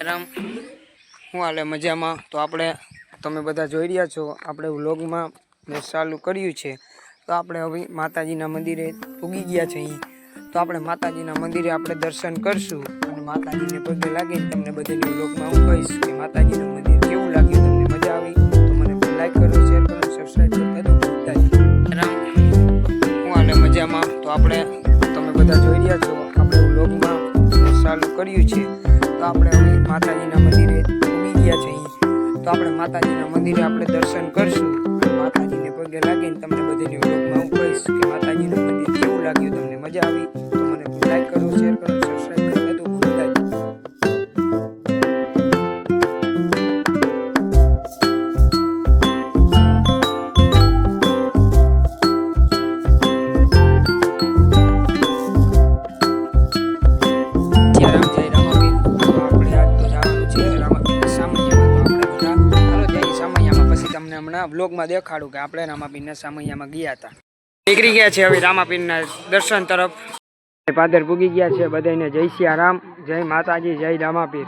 રામ હું હાલે મજામાં। તો આપણે તમે બધા જોઈ રહ્યા છો, આપણે વ્લોગમાં મેં ચાલુ કર્યું છે। તો આપણે હવે માતાજીના મંદિરે ઉગી ગયા છે। તો આપણે માતાજીના મંદિરે આપણે દર્શન કરશું અને માતાજીને પગે લાગીને તમને બધાને વ્લોગમાં હું કહીશ કે માતાજીનું મંદિર કેવું લાગ્યું, તમને મજા આવી તો મને લાઈક કરો, શેર કરો, સબસ્ક્રાઈબ કરતા તો ભૂલતા જ રામ હું હાલે મજામાં। તો આપણે તમે બધા જોઈ રહ્યા છો, આપણે વ્લોગમાં મેં ચાલુ કર્યું છે। તો આપણે હવે માતાજીના મંદિરે ઉગી ગયા છે। તો આપણે માતાજીના મંદિરે આપણે દર્શન કરશું અને માતાજીને પગે લાગીને તમને બધાને વ્લોગમાં હું કહીશ કે માતાજીનું મંદિર કેવું લાગ્યું, તમને મજા આવી તો મને લાઈક કરો, શેર કરો, સબસ્ક્રાઈબ કરતા તો ભૂલતા જ હમણાં વ્લોગમાં દેખાડું કે આપણે રામાપીરના સામૈયામાં ગયા હતા। નીકળી ગયા છે હવે રામાપીરના દર્શન તરફ। પાદર પૂગી ગયા છે। બધાને જય સિયા રામ, જય માતાજી, જય રામાપીર।